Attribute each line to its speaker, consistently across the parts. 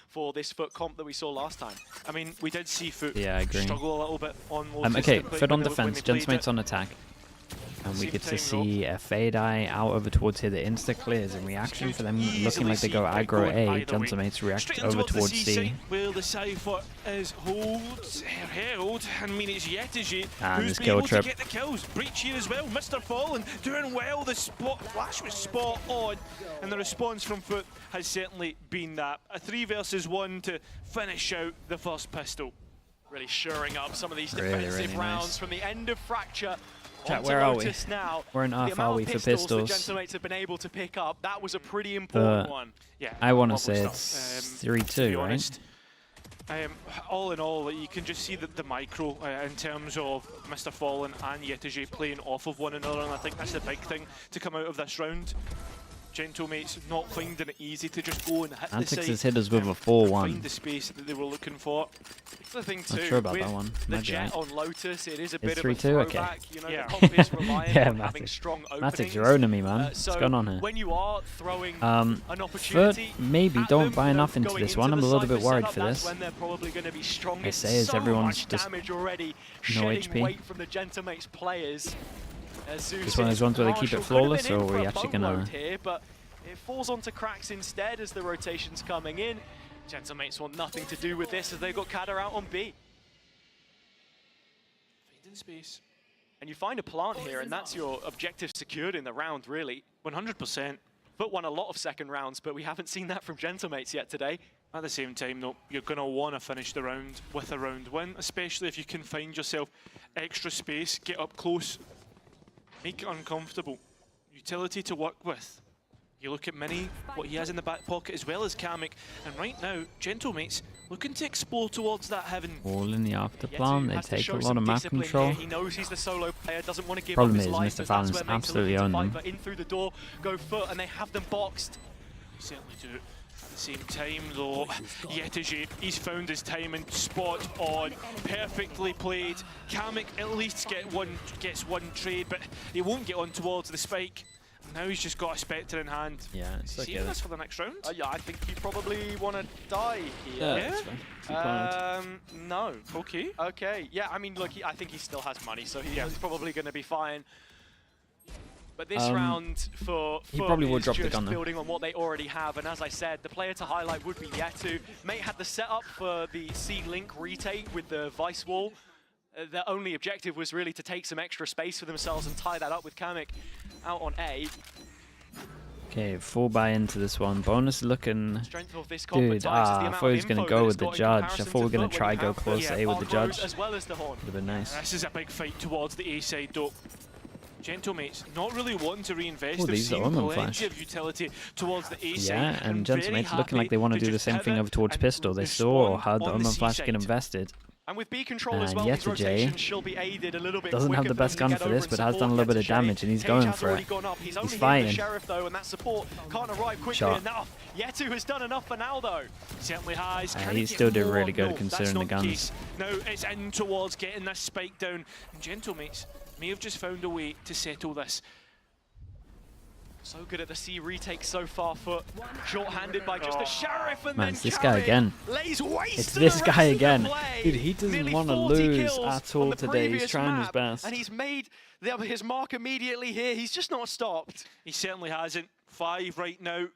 Speaker 1: for this FUT comp that we saw last time.
Speaker 2: I mean, we did see FUT
Speaker 1: struggle a little bit on Lotus.
Speaker 3: Okay, FUT on defense, Gentleman's on attack. And we get to see a fade eye out over towards here. The insta clears in reaction for them looking like they go aggro A. Gentlemates react over towards C.
Speaker 2: Where the Cypher is held. I mean, it's Yetiji who's been able to get the kills. Breach here as well. Mr. Fallen doing well. The flash was spot on. And the response from FUT has certainly been that. A 3 versus 1 to finish out the first pistol.
Speaker 1: Really shoring up some of these defensive rounds from the end of Fracture.
Speaker 3: Chat, where are we?
Speaker 1: Now.
Speaker 3: We're in Earth, are we, for pistols?
Speaker 1: The Gentlemates have been able to pick up. That was a pretty important one.
Speaker 2: Yeah,
Speaker 3: I want to say it's 3-2, right?
Speaker 2: All in all, you can just see the micro in terms of Mr. Fallen and Yetiji playing off of one another, and I think that's the big thing to come out of this round. Gentlemates not finding it easy to just go and hit the site.
Speaker 3: Has hit us with a 4-1.
Speaker 2: Find the space that they were looking for.
Speaker 1: It's the thing too.
Speaker 3: Not sure about that one.
Speaker 1: The jet on Lotus, it is a bit of
Speaker 3: 3-2?
Speaker 1: a throwback.
Speaker 3: Okay.
Speaker 1: You know, the comp is reliant on having strong openings.
Speaker 3: Matic, you're owning me, man. What's going on here?
Speaker 1: When you are throwing an opportunity,
Speaker 3: maybe don't buy enough into this one. I'm a little bit worried for this.
Speaker 1: When they're probably going to be strongest.
Speaker 3: I say as everyone's just
Speaker 1: already
Speaker 3: no HP.
Speaker 1: Weight from the Gentlemates players.
Speaker 3: This one is ones where they keep it flawless, or are we actually gonna?
Speaker 1: Here, but it falls onto cracks instead as the rotation's coming in. Gentlemates want nothing to do with this as they've got Kada out on B.
Speaker 2: In space.
Speaker 1: And you find a plant here, and that's your objective secured in the round, really.
Speaker 2: 100%.
Speaker 1: FUT won a lot of second rounds, but we haven't seen that from Gentlemates yet today.
Speaker 2: At the same time, though, you're going to want to finish the round with a round win, especially if you can find yourself extra space, get up close, make it uncomfortable. Utility to work with. You look at Mini, what he has in the back pocket, as well as Kamek, and right now, Gentlemates looking to explore towards that heaven.
Speaker 3: All in the after plan, they take a lot of map control.
Speaker 1: He knows he's the solo player, doesn't want to give
Speaker 3: Problem
Speaker 1: up his
Speaker 3: is,
Speaker 1: life.
Speaker 3: Mr. Fallon's absolutely owned them.
Speaker 1: In through the door, go FUT, and they have them boxed.
Speaker 2: Certainly do. At the same time, though, Yetiji, he's found his timing spot on, perfectly played. Kamek at least gets one trade, but he won't get on towards the spike. Now he's just got a Spectre in hand.
Speaker 3: Yeah, it's okay.
Speaker 2: Seeing this for the next round?
Speaker 1: Yeah, I think you probably want to die here. No.
Speaker 2: Okay.
Speaker 1: Okay. Yeah, I mean, look, I think he still has money, so he's probably going to be fine. But this round for
Speaker 3: he probably will drop the gun,
Speaker 1: building on what they already have, and as I said, the player to highlight would be Yetu. Mate had the setup for the C-Link retake with the Vice Wall. Their only objective was really to take some extra space for themselves and tie that up with Kamek out on A.
Speaker 3: Okay, full buy into this one. Bonus looking. Dude, I thought he was going to go with the judge. I thought we were going to try go close A with the judge.
Speaker 1: As well as the horn.
Speaker 3: Would have been nice.
Speaker 2: This is a big fight towards the A side, though. Gentlemates not really wanting to reinvest.
Speaker 3: They've seen
Speaker 2: plenty of utility towards the A side.
Speaker 3: Yeah, and Gentlemates looking like they want to do the same thing over towards pistol. They saw or heard the Omen Flash get invested.
Speaker 1: And with B control as well, his rotation she'll be aided a little bit.
Speaker 3: Doesn't have the best gun for this, but has done a little bit of damage, and he's going for it. He's fighting.
Speaker 1: Sheriff though, and that support can't arrive quickly enough. Yetu has done enough for now though.
Speaker 2: Certainly has.
Speaker 3: He still did really good considering the guns.
Speaker 2: Now it's in towards getting this spike down. And Gentlemates may have just found a way to settle this.
Speaker 1: So good at the C retake so far. FUT short-handed by just the Sheriff, and
Speaker 3: man,
Speaker 1: then
Speaker 3: it's this guy again. It's this guy again. Dude, he doesn't want to lose at all today. He's trying his best.
Speaker 1: And he's made his mark immediately here. He's just not stopped.
Speaker 2: He certainly hasn't. 5 right now.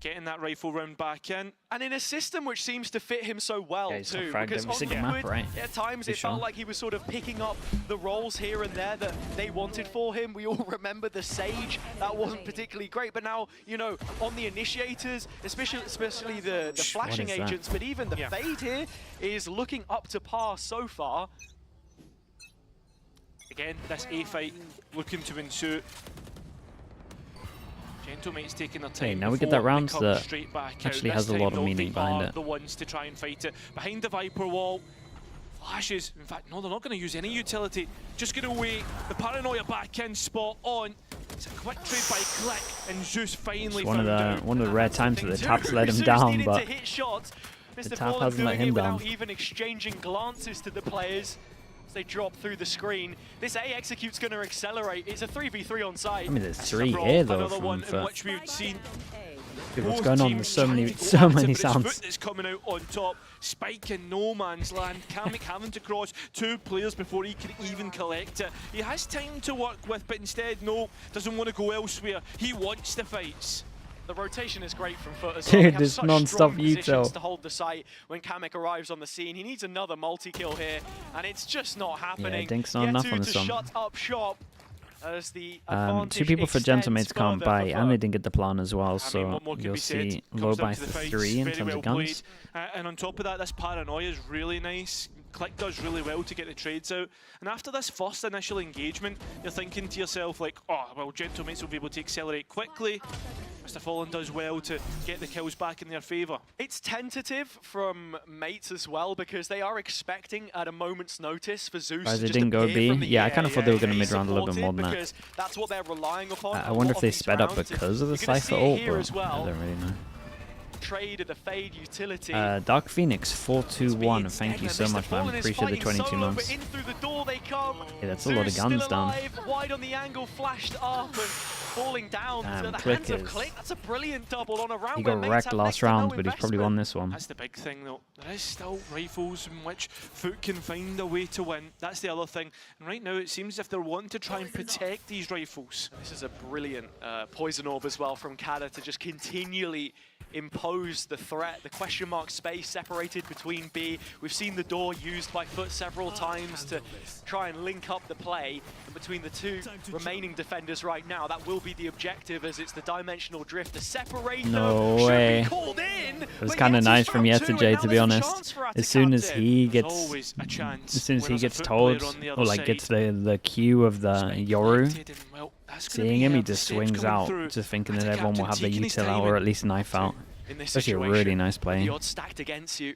Speaker 2: Getting that rifle round back in.
Speaker 1: And in a system which seems to fit him so well too.
Speaker 3: Because on the map, right?
Speaker 1: At times it felt like he was sort of picking up the roles here and there that they wanted for him. We all remember the Sage. That wasn't particularly great. But now, you know, on the initiators, especially the flashing agents, but even the Fade here is looking up to par so far.
Speaker 2: Again, this A fight looking to ensue. Gentlemates taking their time.
Speaker 3: Okay, now we get that round that
Speaker 2: actually
Speaker 3: has a lot of meaning behind it.
Speaker 2: The ones to try and fight it. Behind the Viper wall, flashes. In fact, no, they're not going to use any utility. Just going to wait. The paranoia back in, spot on. It's a quick trade by Click, and Zeus finally found out.
Speaker 3: One of the rare times that the taps let him down, but
Speaker 1: the
Speaker 3: tap hasn't let him down.
Speaker 1: Even exchanging glances to the players. They drop through the screen. This A execute's going to accelerate. It's a 3v3 on site.
Speaker 3: I mean, there's 3 here though.
Speaker 2: Another one in which we've seen
Speaker 3: Dude, what's
Speaker 2: Both
Speaker 3: going on?
Speaker 2: teams
Speaker 3: There's
Speaker 2: trying to go
Speaker 3: so
Speaker 2: at it,
Speaker 3: many
Speaker 2: but it's
Speaker 3: sounds.
Speaker 2: FUT that's coming out on top. Spike in no man's land. Kamek having to cross 2 players before he can even collect it. He has time to work with, but instead, no, doesn't want to go elsewhere. He wants the fights.
Speaker 1: The rotation is great from FUT as well.
Speaker 3: Dude,
Speaker 1: They have
Speaker 3: this
Speaker 1: such
Speaker 3: non-stop
Speaker 1: strong positions
Speaker 3: util.
Speaker 1: to hold the site when Kamek arrives on the scene. He needs another multi-kill here, and it's just not happening.
Speaker 3: Yeah, Dink's not enough on this
Speaker 1: to
Speaker 3: one.
Speaker 1: shut up shop as the
Speaker 3: 2
Speaker 1: advantage
Speaker 3: people for
Speaker 1: extends
Speaker 3: Gentlemates can't
Speaker 1: further
Speaker 3: buy,
Speaker 1: for
Speaker 3: and they
Speaker 1: FUT.
Speaker 3: didn't get the plan as well,
Speaker 2: I mean,
Speaker 3: so
Speaker 2: what more can
Speaker 3: you'll
Speaker 2: be said?
Speaker 3: see
Speaker 2: Comes
Speaker 3: low
Speaker 2: down
Speaker 3: by
Speaker 2: to the fights,
Speaker 3: 3 in
Speaker 2: very
Speaker 3: terms
Speaker 2: well
Speaker 3: of guns.
Speaker 2: played. And on top of that, this paranoia is really nice. Click does really well to get the trades out. And after this first initial engagement, you're thinking to yourself like, oh, well, Gentlemates will be able to accelerate quickly. Mr. Fallen does well to get the kills back in their favour.
Speaker 1: It's tentative from mates as well because they are expecting at a moment's notice for Zeus
Speaker 3: Guys,
Speaker 1: to
Speaker 3: they
Speaker 1: just
Speaker 3: didn't go
Speaker 1: appear
Speaker 3: B.
Speaker 1: from the
Speaker 3: Yeah, I
Speaker 1: air,
Speaker 3: kind of thought they were going to
Speaker 1: be
Speaker 3: mid-round a little bit more than that.
Speaker 1: because that's what they're relying upon.
Speaker 3: I
Speaker 1: a
Speaker 3: wonder
Speaker 1: lot
Speaker 3: if they
Speaker 1: of these
Speaker 3: sped up
Speaker 1: rounds.
Speaker 3: because of the
Speaker 1: You're gonna
Speaker 3: Cypher
Speaker 1: see it
Speaker 3: ult,
Speaker 1: here
Speaker 3: but
Speaker 1: as well.
Speaker 3: I don't really know.
Speaker 1: Trade of the Fade utility.
Speaker 3: Dark Phoenix 421. Thank you so
Speaker 1: Mr.
Speaker 3: much, man.
Speaker 1: Fallen is
Speaker 3: Appreciate the
Speaker 1: fighting
Speaker 3: 22
Speaker 1: solo,
Speaker 3: months.
Speaker 1: but in through the door they come.
Speaker 3: Yeah, that's a lot of
Speaker 1: Zeus
Speaker 3: guns
Speaker 1: still
Speaker 3: down.
Speaker 1: alive, wide on the angle, flashed up and falling down
Speaker 3: Damn,
Speaker 1: to the
Speaker 3: Click
Speaker 1: hands of
Speaker 3: is-
Speaker 1: Click. That's a brilliant double on a round
Speaker 3: He
Speaker 1: where
Speaker 3: got
Speaker 1: mates
Speaker 3: wrecked
Speaker 1: have
Speaker 3: last
Speaker 1: next to no
Speaker 3: round, but he's probably won
Speaker 1: investment.
Speaker 3: this one.
Speaker 2: That's the big thing though. There is still rifles in which FUT can find a way to win. That's the other thing. And right now it seems as if they're wanting to try and protect these rifles.
Speaker 1: This is a brilliant poison orb as well from Kada to just continually impose the threat. The question mark space separated between B. We've seen the door used by FUT several times to try and link up the play. And between the 2 remaining defenders right now, that will be the objective as it's the dimensional drift. The separator
Speaker 3: No
Speaker 1: should
Speaker 3: way.
Speaker 1: be called in.
Speaker 3: It was kind of nice from Yettajay, to be honest. As soon as he
Speaker 2: There's
Speaker 3: gets,
Speaker 2: always a chance.
Speaker 3: as soon as
Speaker 2: when
Speaker 3: he
Speaker 2: there's a
Speaker 3: gets
Speaker 2: FUT
Speaker 3: told,
Speaker 2: player on the
Speaker 3: or
Speaker 2: other
Speaker 3: like gets
Speaker 2: side.
Speaker 3: the cue of the Yoru,
Speaker 2: Speculated and, well, that's gonna
Speaker 3: seeing
Speaker 2: be
Speaker 3: him, he
Speaker 2: the
Speaker 3: just
Speaker 2: steps
Speaker 3: swings
Speaker 2: coming
Speaker 3: out,
Speaker 2: through.
Speaker 3: just thinking that
Speaker 2: Attack
Speaker 3: everyone will
Speaker 2: captain
Speaker 3: have the
Speaker 2: taking his
Speaker 3: util out,
Speaker 2: time
Speaker 3: or
Speaker 2: and-
Speaker 3: at least knife out.
Speaker 1: In this
Speaker 3: Actually, a
Speaker 1: situation,
Speaker 3: really nice play.
Speaker 1: the odds stacked against you.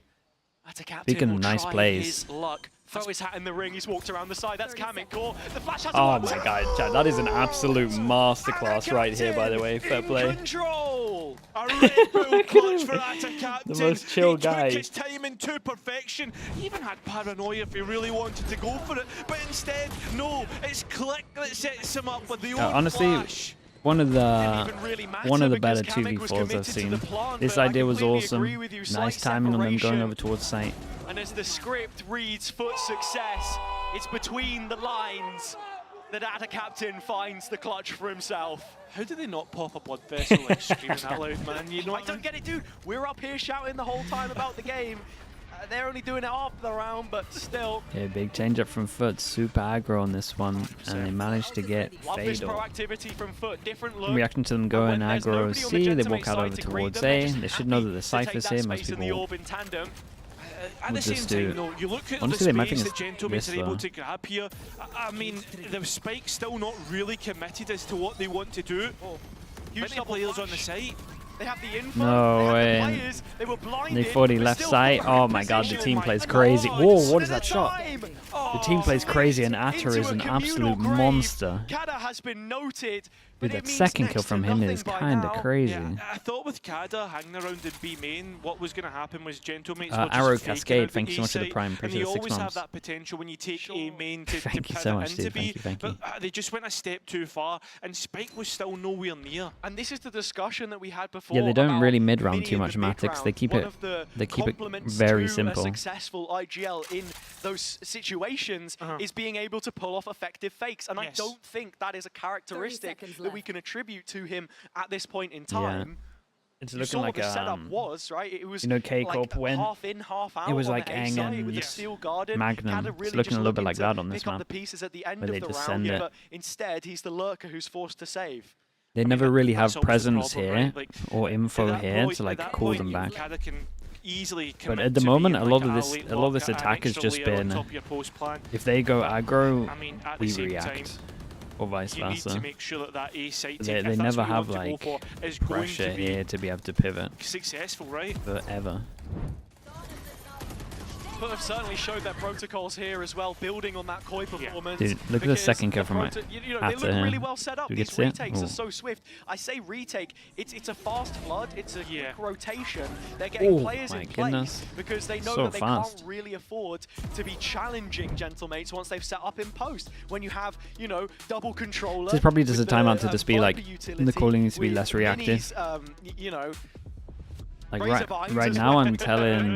Speaker 1: That's a captain
Speaker 3: Speaking of
Speaker 1: will
Speaker 3: nice
Speaker 1: try
Speaker 3: plays.
Speaker 1: his luck. Throw his hat in the ring. He's walked around the side. That's Kamek caught. The flash has
Speaker 3: Oh
Speaker 1: one.
Speaker 3: my god, Chad, that is an absolute masterclass right here, by the way. Fair
Speaker 1: In
Speaker 3: play.
Speaker 1: control.
Speaker 2: A Red Bull clutch for Atta Captain.
Speaker 3: The most chill
Speaker 2: he
Speaker 3: guy.
Speaker 2: took his timing to perfection. He even had paranoia if he really wanted to go for it. But instead, no, it's Click that sets him up with the old
Speaker 3: Honestly,
Speaker 2: flash.
Speaker 3: one of
Speaker 1: Didn't
Speaker 3: the
Speaker 1: even really matter
Speaker 3: one of the
Speaker 1: because
Speaker 3: better
Speaker 1: Kamek was
Speaker 3: 2v4s I've
Speaker 1: committed to
Speaker 3: seen.
Speaker 1: the plan,
Speaker 3: This
Speaker 1: but I
Speaker 3: idea was
Speaker 1: completely
Speaker 3: awesome.
Speaker 1: agree with you. Slight
Speaker 3: Nice timing on them going
Speaker 1: separation.
Speaker 3: over towards site.
Speaker 1: And as the script reads FUT success, it's between the lines that Atta Captain finds the clutch for himself.
Speaker 2: How did they not pop a blood vessel like screaming that loud, man? You know
Speaker 1: I
Speaker 2: what I
Speaker 1: don't
Speaker 2: mean?
Speaker 1: get it, dude. We're up here shouting the whole time about the game. They're only doing it after the round, but still.
Speaker 3: Yeah, big change up from FUT. Super aggro on this one, and they managed to get
Speaker 1: Love this
Speaker 3: Fatal.
Speaker 1: proactivity from FUT. Different look.
Speaker 3: In reaction to them
Speaker 1: But
Speaker 3: going
Speaker 1: when there's
Speaker 3: aggro
Speaker 1: nobody on the
Speaker 3: C, they
Speaker 1: Gentomate
Speaker 3: walk out
Speaker 1: side
Speaker 3: over
Speaker 1: to greet
Speaker 3: towards
Speaker 1: them, they're
Speaker 3: A.
Speaker 1: just
Speaker 3: They should know that
Speaker 1: happy
Speaker 3: the
Speaker 1: to take
Speaker 3: Cypher's
Speaker 1: that
Speaker 3: here. Most
Speaker 1: space in the
Speaker 3: people
Speaker 1: orb in tandem.
Speaker 2: At
Speaker 3: We'll
Speaker 2: the same
Speaker 3: just
Speaker 2: time,
Speaker 3: do-
Speaker 2: though, you look at
Speaker 3: Honestly,
Speaker 2: the
Speaker 3: they might think
Speaker 2: space that
Speaker 3: it's
Speaker 2: Gentlemates
Speaker 3: this,
Speaker 2: are able
Speaker 3: though.
Speaker 2: to grab here. I mean, the Spike's still not really committed as to what they want to do.
Speaker 1: Huge
Speaker 2: Many
Speaker 1: double
Speaker 2: players
Speaker 1: flash.
Speaker 2: on the site.
Speaker 1: They have the info.
Speaker 3: No
Speaker 1: they
Speaker 3: way.
Speaker 1: have the players. They were blinded.
Speaker 3: They 40
Speaker 1: but
Speaker 3: left
Speaker 1: still
Speaker 3: side.
Speaker 1: put them in
Speaker 3: Oh my god, the
Speaker 1: position.
Speaker 3: team plays
Speaker 1: And
Speaker 3: crazy.
Speaker 1: oh,
Speaker 3: Whoa,
Speaker 1: just
Speaker 3: what is
Speaker 1: at
Speaker 3: that
Speaker 1: a
Speaker 3: shot?
Speaker 1: time.
Speaker 3: The team plays crazy, and Atta
Speaker 1: Into
Speaker 3: is
Speaker 1: a
Speaker 3: an
Speaker 1: communal
Speaker 3: absolute
Speaker 1: grave.
Speaker 3: monster.
Speaker 1: Kada has been noted.
Speaker 3: Dude,
Speaker 1: but it
Speaker 3: that
Speaker 1: means
Speaker 3: second
Speaker 1: next
Speaker 3: kill
Speaker 1: to
Speaker 3: from him
Speaker 1: nothing
Speaker 3: is
Speaker 1: by
Speaker 3: kind of
Speaker 1: now.
Speaker 3: crazy.
Speaker 2: Yeah, I thought with Kada hanging around in B main, what was going to happen was Gentlemates
Speaker 3: Uh,
Speaker 2: were just
Speaker 3: Arrow
Speaker 2: faking
Speaker 3: Cascade,
Speaker 2: out
Speaker 3: thank you so
Speaker 2: A
Speaker 3: much for the
Speaker 2: site,
Speaker 3: Prime.
Speaker 2: and
Speaker 3: Appreciate
Speaker 2: you
Speaker 3: the 6
Speaker 2: always have
Speaker 3: months.
Speaker 2: that potential when you take A main to
Speaker 3: Thank you
Speaker 2: pivot
Speaker 3: so much,
Speaker 2: into
Speaker 3: dude.
Speaker 2: B.
Speaker 3: Thank you, thank you.
Speaker 2: But they just went a step too far, and Spike was still nowhere near.
Speaker 1: And this is the discussion that we had before.
Speaker 3: Yeah, they don't
Speaker 1: about
Speaker 3: really mid-round
Speaker 1: mini
Speaker 3: too
Speaker 1: and
Speaker 3: much
Speaker 1: the big
Speaker 3: Matix. They
Speaker 1: round.
Speaker 3: keep
Speaker 1: One
Speaker 3: it
Speaker 1: of the compliments
Speaker 3: very
Speaker 1: to
Speaker 3: simple.
Speaker 1: a successful IGL in those situations is being able to pull off effective fakes. And I
Speaker 2: Yes.
Speaker 1: don't think that is a characteristic
Speaker 4: seconds
Speaker 1: that we
Speaker 4: left.
Speaker 1: can attribute to him at this point in time.
Speaker 3: It's
Speaker 1: You
Speaker 3: looking
Speaker 1: saw
Speaker 3: like
Speaker 1: what the setup
Speaker 3: a
Speaker 1: was, right? It was
Speaker 3: you know, K-Corp
Speaker 1: like
Speaker 3: when
Speaker 1: half in, half out.
Speaker 3: it was
Speaker 1: on
Speaker 3: like
Speaker 1: the A
Speaker 3: Aang
Speaker 1: side
Speaker 3: and
Speaker 1: with the steel garden.
Speaker 3: Magnum.
Speaker 1: Kada
Speaker 3: It's
Speaker 1: really
Speaker 3: looking
Speaker 1: just
Speaker 3: a little bit
Speaker 1: looking
Speaker 3: like
Speaker 1: to
Speaker 3: that on this
Speaker 1: pick up
Speaker 3: map,
Speaker 1: the pieces at the end
Speaker 3: where
Speaker 1: of
Speaker 3: they
Speaker 1: the
Speaker 3: just
Speaker 1: round,
Speaker 3: send it.
Speaker 1: but instead he's the lurker who's forced to save.
Speaker 3: they
Speaker 2: I mean,
Speaker 3: never really
Speaker 2: that's
Speaker 3: have
Speaker 2: always the
Speaker 3: presence
Speaker 2: problem,
Speaker 3: here
Speaker 2: right? Like,
Speaker 3: or
Speaker 2: at
Speaker 3: info
Speaker 2: that
Speaker 3: here
Speaker 2: point-
Speaker 3: to
Speaker 2: at
Speaker 3: like
Speaker 2: that
Speaker 3: call
Speaker 2: point,
Speaker 3: them back.
Speaker 2: Kada can easily
Speaker 3: But
Speaker 2: commit
Speaker 3: at the
Speaker 2: to
Speaker 3: moment,
Speaker 2: being
Speaker 3: a lot
Speaker 2: like
Speaker 3: of this
Speaker 2: late
Speaker 3: a lot of this
Speaker 2: lock, an
Speaker 3: attack has
Speaker 2: extra
Speaker 3: just
Speaker 2: layer on
Speaker 3: been
Speaker 2: top of your post plan.
Speaker 3: if they go aggro,
Speaker 2: I mean, at the
Speaker 3: we
Speaker 2: same time,
Speaker 3: react, or vice
Speaker 2: you need to
Speaker 3: versa.
Speaker 2: make sure that that A site
Speaker 3: They
Speaker 2: take, if that's
Speaker 3: never
Speaker 2: what you
Speaker 3: have
Speaker 2: want to
Speaker 3: like
Speaker 2: go for, is going
Speaker 3: pressure
Speaker 2: to be
Speaker 3: here to be able to pivot
Speaker 2: successful, right?
Speaker 3: forever.
Speaker 1: FUT have certainly showed their protocols here as well, building on that Koi performance.
Speaker 3: Dude, look at the second kill from it.
Speaker 1: You know, they look really well set up. These retakes are so swift. I say retake, it's a fast flood, it's a quick rotation. They're getting players in place because they know that they can't really afford to be challenging Gentlemates once they've set up in post. When you have, you know, double controller.
Speaker 3: This probably does a timeout to just be like, the calling needs to be less reactive.
Speaker 1: You know,
Speaker 3: like right now I'm telling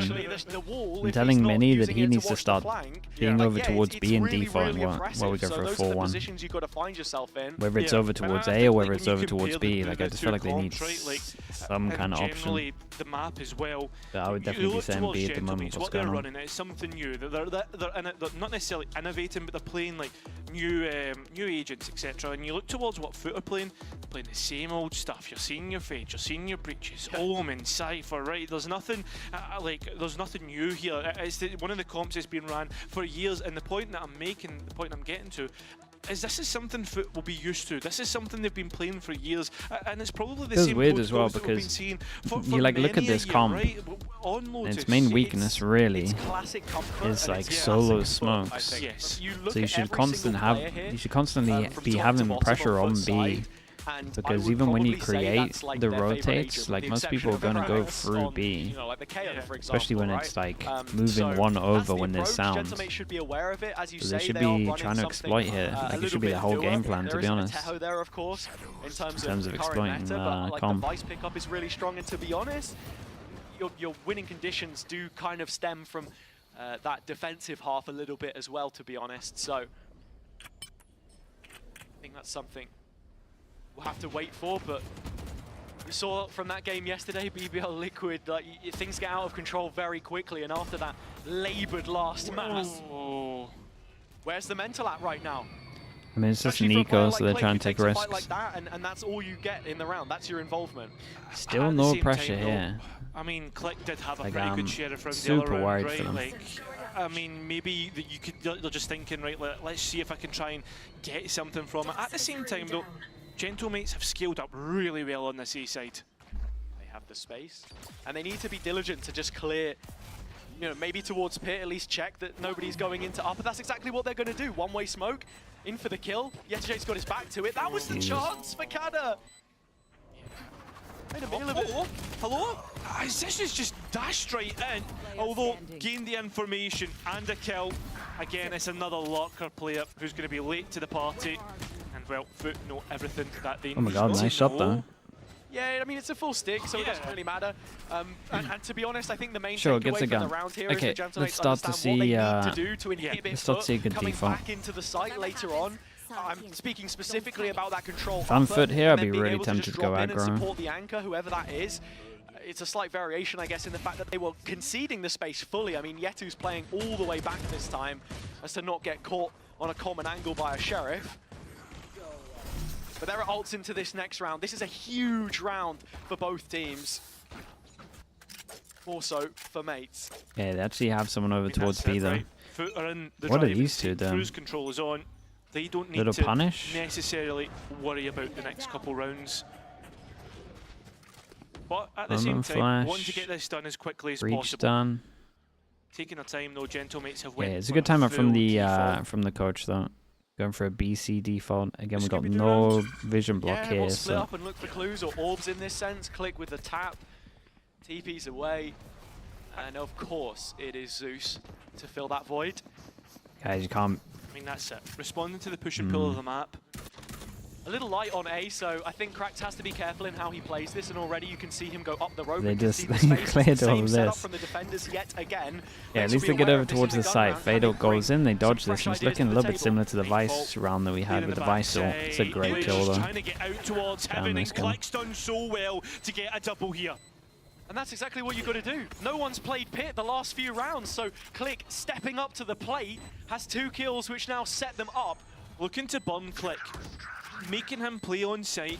Speaker 3: Mini that he needs to start being over towards B and default while we go for a 4-1. Whether it's over towards A or whether it's over towards B, like I just feel like they need some kind of option.
Speaker 2: The map as well.
Speaker 3: But I would definitely be saying B at the moment. What's going on?
Speaker 2: Running, it's something new. They're not necessarily innovating, but they're playing like new agents, etc. And you look towards what FUT are playing. They're playing the same old stuff. You're seeing your Fade, you're seeing your Breaches, Omen, Cypher, right? There's nothing there's nothing new here. It's one of the comps that's been ran for years, and the point that I'm making, the point I'm getting to, is this is something FUT will be used to. This is something they've been playing for years, and it's probably the same
Speaker 3: weird as well
Speaker 2: because
Speaker 3: you like look at this comp, right? On Lotus, its main weakness really is like solo smokes.
Speaker 2: Yes.
Speaker 3: So you should constantly be having pressure on B. Because even when you create the rotates, like most people are gonna go through B, especially when it's like moving one over when there's sound. So they should be trying to exploit here. Like it should be the whole game plan, to be honest. In terms of exploiting comp.
Speaker 1: The vice pickup is really strong, and to be honest, your winning conditions do kind of stem from that defensive half a little bit as well, to be honest. So I think that's something we'll have to wait for, but we saw from that game yesterday, BBL Liquid, like things get out of control very quickly, and after that laboured last match, where's the mental at right now?
Speaker 3: I mean, it's just Nico, so they're trying to take risks.
Speaker 1: Like that, and that's all you get in the round. That's your involvement.
Speaker 3: Still no pressure here.
Speaker 2: I mean, Click did have a pretty good share from the other round, right? Like, I mean, maybe you could. They're just thinking, right? Let's see if I can try and get something from it. At the same time, though, Gentlemates have scaled up really well on this A side.
Speaker 1: They have the space, and they need to be diligent to just clear, you know, maybe towards pit, at least check that nobody's going into upper. That's exactly what they're going to do. One-way smoke, in for the kill. Yetijay's got his back to it. That was the chance for Kada.
Speaker 2: Hello? This is just dashed right in, although gained the information and a kill. Again, it's another Locker player who's going to be late to the party. And well, FUT know everything that they need.
Speaker 3: Oh my god, nice shot though.
Speaker 1: Yeah, I mean, it's a full stick, so it doesn't really matter. And to be honest, I think the main takeaway from the round here is the Gentlemates
Speaker 3: let's start to see,
Speaker 1: what they need to do to inhibit
Speaker 3: let's start to see a good
Speaker 1: coming
Speaker 3: default.
Speaker 1: back into the site later on. I'm speaking specifically about that control.
Speaker 3: If I'm FUT here, I'd be really tempted to go aggro.
Speaker 1: Support the anchor, whoever that is. It's a slight variation, I guess, in the fact that they were conceding the space fully. I mean, Yetu's playing all the way back this time as to not get caught on a common angle by a Sheriff. But there are ults into this next round. This is a huge round for both teams. More so for Mates.
Speaker 3: Yeah, they actually have someone over towards B though.
Speaker 2: Right. FUT are in the
Speaker 3: what are these two doing?
Speaker 2: Cruise control is on. They don't need to necessarily worry about the next couple rounds. But at the same time, want to get this done as quickly as possible.
Speaker 3: Done.
Speaker 2: Taking their time though, Gentlemates have went.
Speaker 3: Yeah, it's a good timeout from the coach though. Going for a BC default. Again, we've got no vision block here.
Speaker 1: We'll split up and look for clues or orbs in this sense. Click with the tap. TP's away. And of course, it is Zeus to fill that void.
Speaker 3: Guys, you can't.
Speaker 2: I mean, that's it. Responding to the push and pull of the map.
Speaker 1: A little light on A, so I think Cracked has to be careful in how he plays this, and already you can see him go up the rope.
Speaker 3: They just cleared all of this.
Speaker 1: From the defenders yet again.
Speaker 3: Yeah, at least they get over towards the site. Fado goes in, they dodge this, and it's looking a little bit similar to the Vice round that we had with the Vice ult. It's a great kill though.
Speaker 2: Trying to get out towards heaven, and Click's done so well to get a double here.
Speaker 1: And that's exactly what you've got to do. No one's played Pit the last few rounds, so Click stepping up to the plate has 2 kills, which now set them up.
Speaker 2: Looking to burn Click, making him play on site,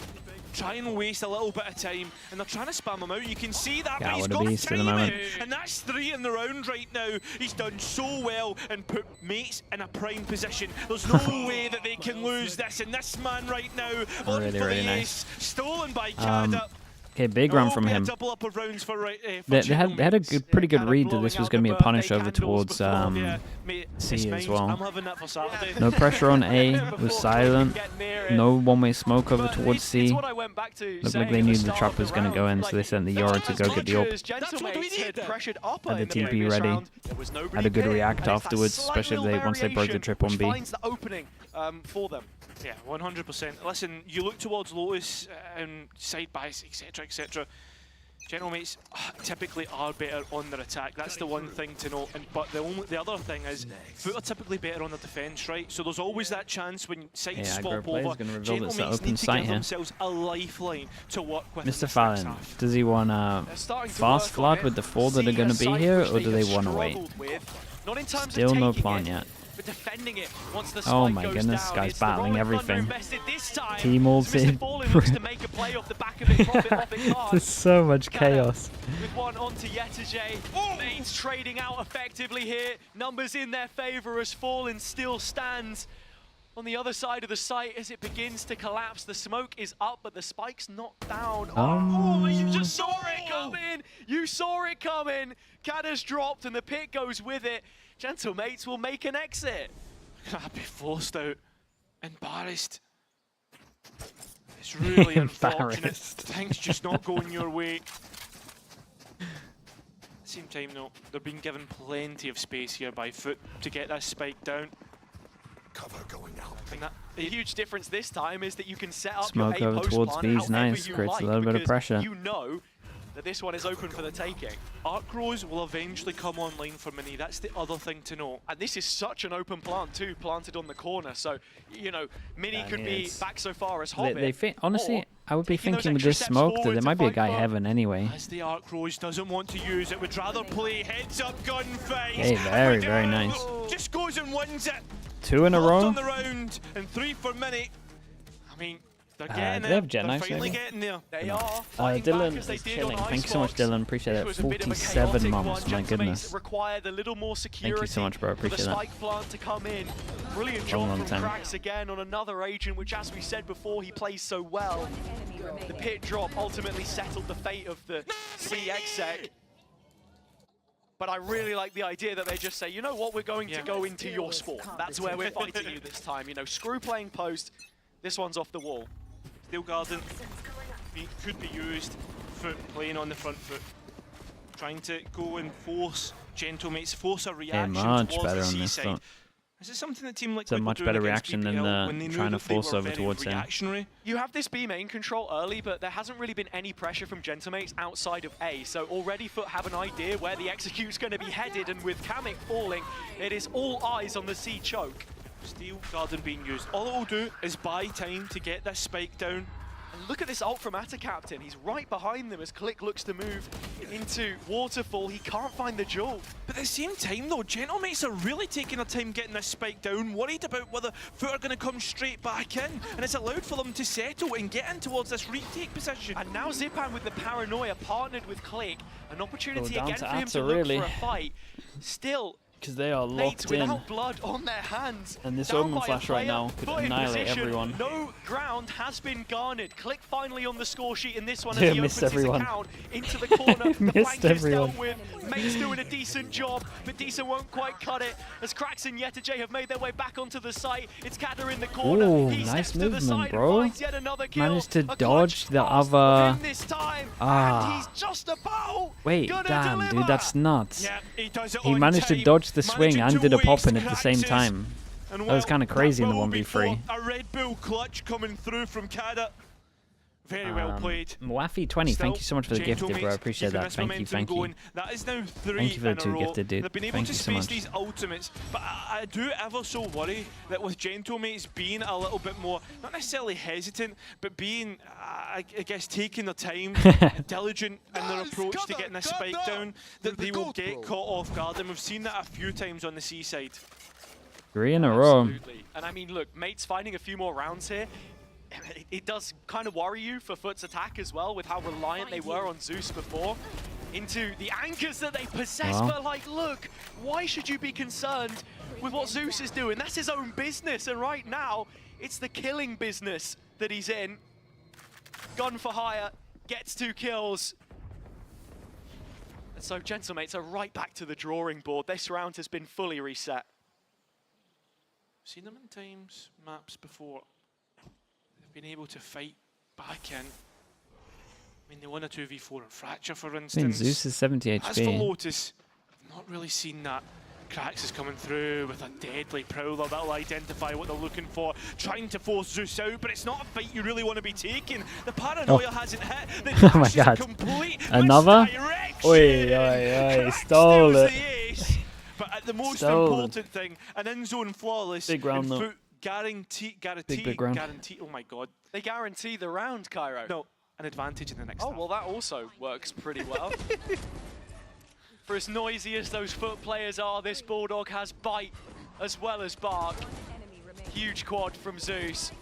Speaker 2: try and waste a little bit of time, and they're trying to spam him out. You can see that, but he's got timing, and that's 3 in the round right now. He's done so well and put Mates in a prime position. There's no way that they can lose this, and this man right now on for the ace, stolen by Kada.
Speaker 3: Okay, big run from him.
Speaker 2: Double up of rounds for
Speaker 3: They had a pretty good read that this was going to be a punish over towards C as well.
Speaker 2: I'm having that for Saturday.
Speaker 3: No pressure on A, was silent. No one-way smoke over towards C. Looked like they knew the trap was going to go in, so they sent the Yora to go get the AWP. Had the TP ready. Had a good react afterwards, especially once they broke the trip on B.
Speaker 2: Yeah, 100%. Listen, you look towards Lotus and side buys, etc., etc. Gentlemates typically are better on their attack. That's the one thing to note. But the other thing is, FUT are typically better on the defense, right? So there's always that chance when sides swap over. Gentlemates need to give themselves a lifeline to work with.
Speaker 3: Mr. Fallon, does he want to fast flood with the 4 that are going to be here, or do they want to wait? Still no plan yet.
Speaker 1: But defending it once the
Speaker 3: oh my
Speaker 1: goes
Speaker 3: goodness,
Speaker 1: down.
Speaker 3: guy's battling everything. Team
Speaker 1: ulted.
Speaker 3: There's so much chaos.
Speaker 1: With one onto Yetajay. Mates trading out effectively here. Numbers in their favor as Fallen still stands on the other side of the site as it begins to collapse. The smoke is up, but the spike's not down. Oh, you just saw it coming! You saw it coming! Kada's dropped and the pit goes with it. Gentlemates will make an exit.
Speaker 2: Gonna be forced out. Embarrassed. It's really unfortunate. Things just not going your way. At the same time though, they're being given plenty of space here by FUT to get that spike down.
Speaker 4: Cover going out.
Speaker 1: I think that the huge difference this time is that you can set up
Speaker 3: smoke
Speaker 1: your A
Speaker 3: over
Speaker 1: post
Speaker 3: towards
Speaker 1: plan
Speaker 3: B is nice, creates a little bit of pressure.
Speaker 1: You know that this one is open for the taking.
Speaker 2: Arc Rose will eventually come online for Mini. That's the other thing to know.
Speaker 1: And this is such an open plant too, planted on the corner. So, you know, Mini could be back so far as Hobbit.
Speaker 3: Honestly, I would be thinking with this smoke that there might be a guy heaven anyway.
Speaker 2: As the Arc Rose doesn't want to use it, would rather play heads up gunfights.
Speaker 3: Hey, very, very nice.
Speaker 2: Just goes and wins it.
Speaker 3: 2 in a row.
Speaker 2: On the round and 3 for Mini. I mean, they're getting
Speaker 3: they have Jet
Speaker 2: They're
Speaker 3: Knives,
Speaker 2: finally
Speaker 3: maybe?
Speaker 2: getting there.
Speaker 1: They are.
Speaker 3: Dylan is chilling. Thank you so much, Dylan. Appreciate it. 47 months. My goodness.
Speaker 1: Required a little more security.
Speaker 3: Thank you so much, bro. Appreciate that.
Speaker 1: Spike plant to come in. Brilliant job from Krax again on another agent, which, as we said before, he plays so well. The pit drop ultimately settled the fate of the CXEC. But I really like the idea that they just say, you know what, we're going to go into your sport. That's where we're fighting you this time. You know, screw playing post. This one's off the wall.
Speaker 2: Steel Garden could be used for playing on the front foot. Trying to go and force Gentlemates, force a reaction
Speaker 3: much
Speaker 2: towards
Speaker 3: better
Speaker 2: the
Speaker 3: on this
Speaker 2: C-side.
Speaker 3: front.
Speaker 2: Is it something that team like
Speaker 3: it's a much better reaction than trying to force over towards him.
Speaker 1: You have this B main control early, but there hasn't really been any pressure from Gentlemates outside of A. So already FUT have an idea where the execute's going to be headed, and with Kamek falling, it is all eyes on the C choke.
Speaker 2: Steel Garden being used. All it will do is buy time to get this spike down.
Speaker 1: And look at this ult from Atta Captain. He's right behind them as Click looks to move into Waterfall. He can't find the jewel.
Speaker 2: But at the same time though, Gentlemates are really taking their time getting this spike down, worried about whether FUT are going to come straight back in. And it's allowed for them to settle and get in towards this retake position.
Speaker 1: And now Zipan with the paranoia partnered with Click. An opportunity again for him
Speaker 3: Atta,
Speaker 1: to look for a fight. Still,
Speaker 3: because they are locked in.
Speaker 1: Without blood on their hands.
Speaker 3: And this open flash right now could annihilate everyone.
Speaker 1: No ground has been garnered. Click finally on the score sheet in this one as he opens his account into the corner. The flank is dealt with. Mate's doing a decent job, but Decent won't quite cut it. As Krax and Yetajay have made their way back onto the site, it's Kada in the corner.
Speaker 3: Ooh,
Speaker 1: he
Speaker 3: nice movement, bro.
Speaker 1: Yet another kill.
Speaker 3: Managed to dodge the other.
Speaker 1: This time, and he's just about
Speaker 3: wait, damn,
Speaker 1: deliver.
Speaker 3: Dude, that's nuts.
Speaker 2: Yeah,
Speaker 3: he managed to dodge the swing and did a pop in at the same time. That was kind of crazy in the 1v3.
Speaker 2: A Red Bull clutch coming through from Kada. Very well played.
Speaker 3: Mwafi20, thank you so much for the gifted, bro. I appreciate that. Thank you, thank you.
Speaker 2: That is now 3
Speaker 3: thank you for the 2
Speaker 2: in a row.
Speaker 3: gifted, dude.
Speaker 2: They've been able to space these ultimates, but I do ever so worry that with Gentlemates being a little bit more, not necessarily hesitant, but being, I guess, taking their time, diligent in their approach to getting a spike down, that they will get caught off guard. And we've seen that a few times on the C side.
Speaker 3: 3 in a row.
Speaker 1: Absolutely. And I mean, look, Mate's finding a few more rounds here. It does kind of worry you for FUT's attack as well, with how reliant they were on Zeus before, into the anchors that they possess. But like, look, why should you be concerned with what Zeus is doing? That's his own business, and right now, it's the killing business that he's in. Gun for hire, gets 2 kills. And so Gentlemates are right back to the drawing board. This round has been fully reset.
Speaker 2: Seen them in times, maps before. They've been able to fight back in. I mean, they won a 2v4 on Fracture, for
Speaker 3: I mean,
Speaker 2: instance.
Speaker 3: Zeus is 70
Speaker 2: As for
Speaker 3: HP.
Speaker 2: Lotus, I've not really seen that. Krax is coming through with a deadly prowler that'll identify what they're looking for, trying to force Zeus out, but it's not a fight you really want to be taking. The paranoia hasn't hit. The
Speaker 3: Oh my god. Another? Oi, oi, oi, stole it.
Speaker 2: But at the most
Speaker 3: Stole
Speaker 2: important thing, an in-zone flawless.
Speaker 3: Big round though.
Speaker 2: Guarantee.
Speaker 3: Big round.
Speaker 2: Oh my god.
Speaker 1: They guarantee the round, Cairo.
Speaker 2: No, an advantage in the next
Speaker 1: Oh,
Speaker 2: half.
Speaker 1: well, that also works pretty well. For as noisy as those FUT players are, this Bulldog has bite as well as bark. Huge quad from Zeus.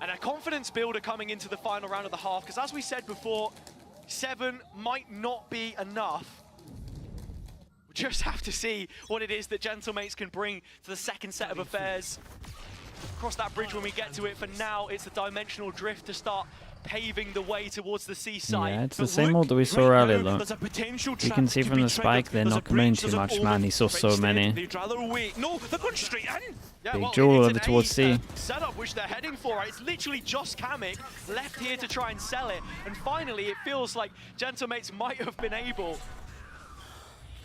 Speaker 1: And a confidence builder coming into the final round of the half, because as we said before, 7 might not be enough. We just have to see what it is that Gentlemates can bring to the second set of affairs. Cross that bridge when we get to it. For now, it's the dimensional drift to start paving the way towards the seaside.
Speaker 3: Yeah, it's the same old that we saw earlier though. You can see from the spike they're not committing too much, man. He saw so many.
Speaker 2: No, they're going straight in.
Speaker 1: Yeah,
Speaker 3: Big
Speaker 1: well,
Speaker 3: jewel
Speaker 1: it's
Speaker 3: over
Speaker 1: an
Speaker 3: towards C.
Speaker 1: Setup which they're heading for. It's literally just Kamek left here to try and sell it. And finally, it feels like Gentlemates might have been able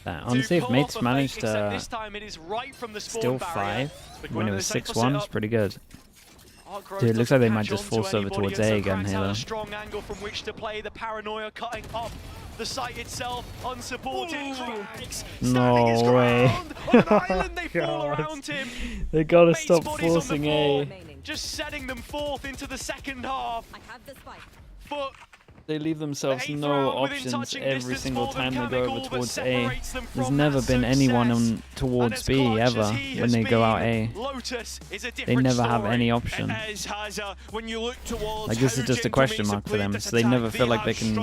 Speaker 3: honestly, if Mates managed to
Speaker 1: this time it is right from the spawn
Speaker 3: still
Speaker 1: barrier.
Speaker 3: 5 when it was 6-1, it's pretty good. Dude, it looks like they might just force over towards A again here though.
Speaker 1: A strong angle from which to play. The paranoia cutting up the site itself, unsupported. Krax
Speaker 3: No way.
Speaker 1: On an island, they fall around him.
Speaker 3: They gotta
Speaker 1: Mates'
Speaker 3: stop
Speaker 1: bodies on the
Speaker 3: forcing
Speaker 1: floor,
Speaker 3: A.
Speaker 1: just setting them forth into the second half. FUT
Speaker 3: They leave themselves
Speaker 1: the 8th
Speaker 3: no
Speaker 1: round within
Speaker 3: options
Speaker 1: touching
Speaker 3: every
Speaker 1: distance
Speaker 3: single
Speaker 1: for them.
Speaker 3: time they go over
Speaker 1: Kamek
Speaker 3: towards A.
Speaker 1: separates them
Speaker 3: There's
Speaker 1: from
Speaker 3: never
Speaker 1: that
Speaker 3: been anyone
Speaker 1: success.
Speaker 3: on towards
Speaker 1: And
Speaker 3: B
Speaker 1: as clutch
Speaker 3: ever
Speaker 1: as he
Speaker 3: when
Speaker 1: has
Speaker 3: they go out A.
Speaker 1: been, Lotus is a
Speaker 3: They
Speaker 1: different
Speaker 3: never have
Speaker 1: story.
Speaker 3: any option.
Speaker 2: When you look towards
Speaker 3: Like this is just a question mark for them, so they never feel like they can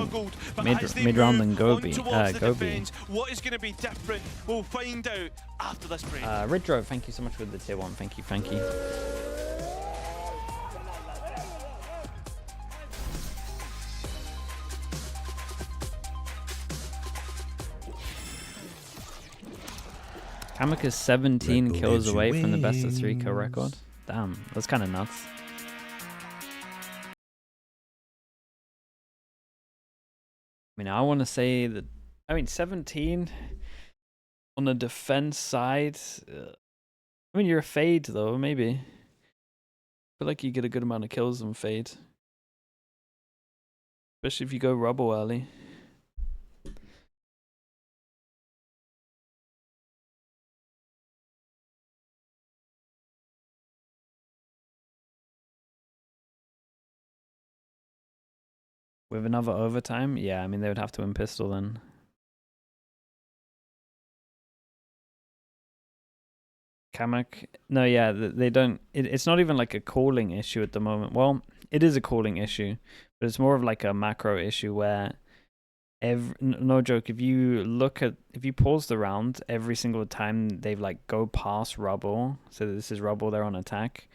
Speaker 3: mid round and go B. Go B.
Speaker 2: What is going to be different? We'll find out after this break.
Speaker 3: Ridro, thank you so much for the tier 1. Thank you, thank you. Kamek is 17 kills away from the best of 3 kill record. Damn, that's kind of nuts. I mean, I want to say that, 17 on the defense side. I mean, you're a fade though, maybe. I feel like you get a good amount of kills on fade. Especially if you go rubble early. With another overtime? Yeah, I mean, they would have to win pistol then. Kamek? No, yeah, they don't... It's not even like a calling issue at the moment. Well, it is a calling issue, but it's more of like a macro issue where... no joke, if you pause the round, every single time they've like go past rubble, so this is rubble, they're on attack,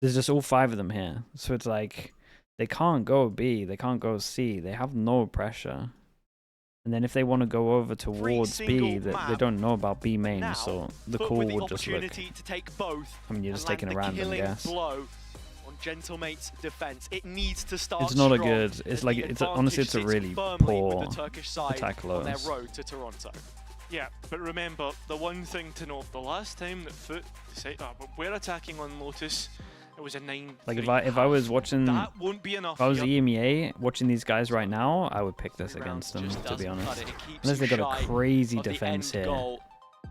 Speaker 3: there's just all 5 of them here. So it's like... They can't go B, they can't go C, they have no pressure. And then if they want to go over towards B, they don't know about B main, now, so the call would just look...
Speaker 1: To take both
Speaker 3: I mean, you're just taking a random guess.
Speaker 1: Blow on Gentlemate's defense. It needs to start.
Speaker 3: It's not a good... It's like, honestly, it's a really poor attack Lotus.
Speaker 1: On their road to Toronto.
Speaker 2: Yeah, but remember, the one thing to note, the last time that FUT decided, but we're attacking on Lotus, it was a 9-3.
Speaker 3: Like if I was watching,
Speaker 2: that won't be enough.
Speaker 3: If I was EMEA watching these guys right now, I would pick this against them, to be honest. Unless they got a crazy defense here.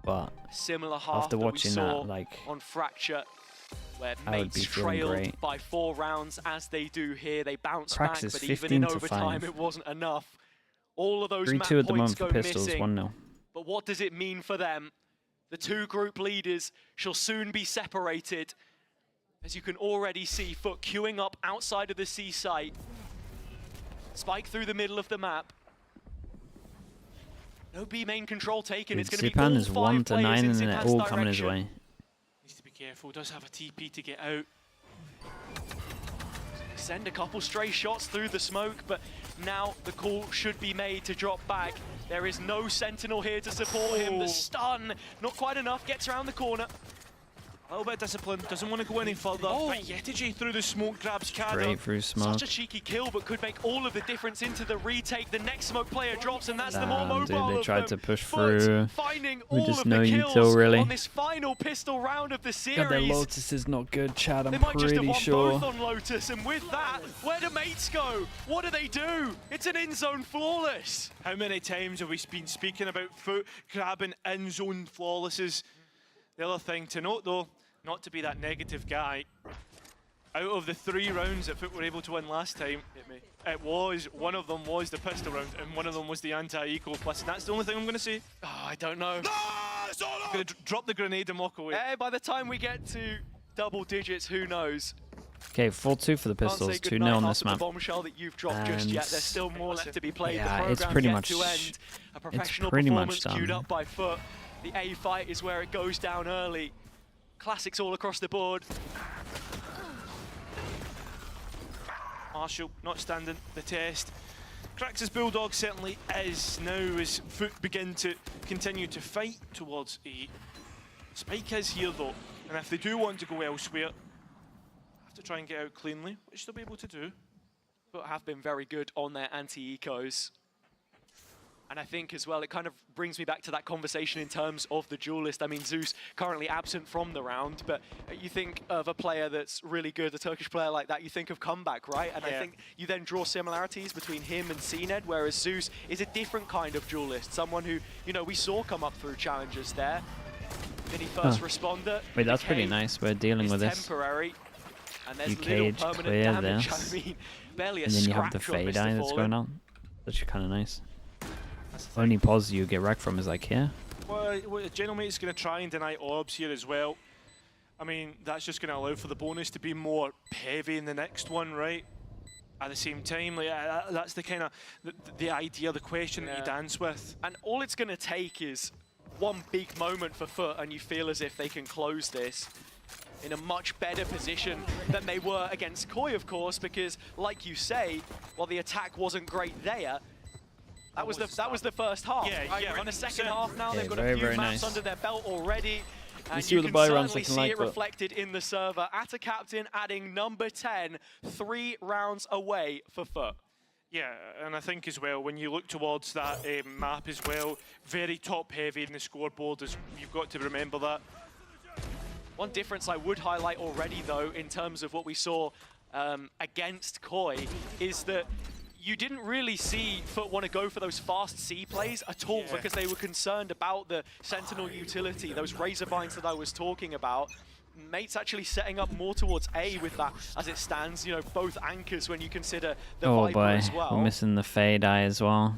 Speaker 3: But after watching that, like,
Speaker 1: on Fracture, where
Speaker 3: I would be feeling great.
Speaker 1: By 4 rounds as they do here, they bounce
Speaker 3: Krax
Speaker 1: back,
Speaker 3: is
Speaker 1: but even in
Speaker 3: 15 to
Speaker 1: overtime
Speaker 3: 5.
Speaker 1: It wasn't enough. All of those
Speaker 3: 3-2 at the moment
Speaker 1: go
Speaker 3: for pistols,
Speaker 1: missing.
Speaker 3: 1-0.
Speaker 1: But what does it mean for them? The 2 group leaders shall soon be separated. As you can already see, FUT queuing up outside of the C site. Spike through the middle of the map. No B main control taken. It's going to be all 5
Speaker 3: is 1 to 9 and then it all coming his way.
Speaker 2: Needs to be careful. Does have a TP to get out.
Speaker 1: send a couple stray shots through the smoke, but now the call should be made to drop back. There is no Sentinel here to support him. The stun, not quite enough, gets around the corner.
Speaker 2: A little bit of discipline, doesn't want to go any further. But Yetiji through the smoke grabs Kada.
Speaker 3: Straight through smoke.
Speaker 1: Such a cheeky kill, but could make all of the difference into the retake. The next smoke player drops, and that's the more mobile
Speaker 3: dude, they tried to push
Speaker 1: FUT
Speaker 3: through.
Speaker 1: finding
Speaker 3: We
Speaker 1: all
Speaker 3: just
Speaker 1: of
Speaker 3: know
Speaker 1: the
Speaker 3: you
Speaker 1: kills
Speaker 3: till, really.
Speaker 1: on this final pistol round of the series.
Speaker 3: God, their Lotus is not good, Chad.
Speaker 1: They
Speaker 3: I'm
Speaker 1: might just have
Speaker 3: pretty
Speaker 1: won
Speaker 3: sure.
Speaker 1: both on Lotus, and with that, where do mates go? What do they do? It's an in-zone flawless.
Speaker 2: How many times have we been speaking about FUT grabbing in-zone flawlesses? The other thing to note, though, not to be that negative guy, out of the 3 rounds that FUT were able to win last time, one of them was the pistol round, and one of them was the anti-eco plus, and that's the only thing I'm going to say.
Speaker 1: Oh, I don't know.
Speaker 2: I'm going to drop the grenade and walk away.
Speaker 1: By the time we get to double digits, who knows?
Speaker 3: Okay, full 2 for the Pistols, 2-0 on this map.
Speaker 1: The bombshell that you've dropped just yet. There's still more left to be played.
Speaker 3: Yeah,
Speaker 1: the
Speaker 3: it's
Speaker 1: program's
Speaker 3: pretty
Speaker 1: yet
Speaker 3: much.
Speaker 1: to end. A professional
Speaker 3: pretty
Speaker 1: performance
Speaker 3: much
Speaker 1: queued
Speaker 3: done.
Speaker 1: up by FUT. The A fight is where it goes down early. Classics all across the board.
Speaker 2: Marshall not standing the test. Cracks his Bulldog certainly is now as FUT begin to continue to fight towards A. Spike is here though, and if they do want to go elsewhere, have to try and get out cleanly, which they'll be able to do.
Speaker 1: FUT have been very good on their anti-ecos. And I think as well, it kind of brings me back to that conversation in terms of the duelist. I mean, Zeus currently absent from the round, but you think of a player that's really good, a Turkish player like that, you think of Comeback, right? And I think you then draw similarities between him and CNED, whereas Zeus is a different kind of duelist, someone who, you know, we saw come up through challenges there. Mini first responder.
Speaker 3: Wait, that's pretty nice. We're dealing with this.
Speaker 1: Temporary. And there's
Speaker 3: You
Speaker 1: little
Speaker 3: cage
Speaker 1: permanent
Speaker 3: clear
Speaker 1: damage.
Speaker 3: this.
Speaker 1: I mean, barely a
Speaker 3: And then you have the
Speaker 1: scratch on
Speaker 3: fade
Speaker 1: Mr.
Speaker 3: eye that's
Speaker 1: Fallen.
Speaker 3: going on. That's kind of nice. Only pause you get wrecked from is like here.
Speaker 2: Well, Gentlemate's going to try and deny orbs here as well. I mean, that's just going to allow for the bonus to be more heavy in the next one, right? At the same time, like, that's the kind of the idea, the question that you dance with.
Speaker 1: And all it's going to take is one big moment for FUT, and you feel as if they can close this in a much better position than they were against Koi, of course, because, like you say, while the attack wasn't great there, that was the first half.
Speaker 2: Yeah,
Speaker 1: right?
Speaker 2: yeah,
Speaker 1: We're on the second
Speaker 2: 100%.
Speaker 1: half now.
Speaker 3: Yeah,
Speaker 1: They've got
Speaker 3: very,
Speaker 1: a few
Speaker 3: very
Speaker 1: maps
Speaker 3: nice.
Speaker 1: under their belt already. And
Speaker 3: see
Speaker 1: you
Speaker 3: what the
Speaker 1: can
Speaker 3: buy run's
Speaker 1: certainly
Speaker 3: looking
Speaker 1: see
Speaker 3: like,
Speaker 1: it
Speaker 3: but-
Speaker 1: reflected in the server. Atta Captain adding number 10, 3 rounds away for FUT.
Speaker 2: Yeah, and I think as well, when you look towards that map as well, very top heavy in the scoreboard, you've got to remember that.
Speaker 1: One difference I would highlight already, though, in terms of what we saw against Koi, is that you didn't really see FUT want to go for those fast C plays at all because they were concerned about the Sentinel utility, those razor vines that I was talking about. Mates actually setting up more towards A with that as it stands, you know, both anchors when you consider the
Speaker 3: Oh
Speaker 1: Viper
Speaker 3: boy,
Speaker 1: as well.
Speaker 3: we're missing the fade eye as well.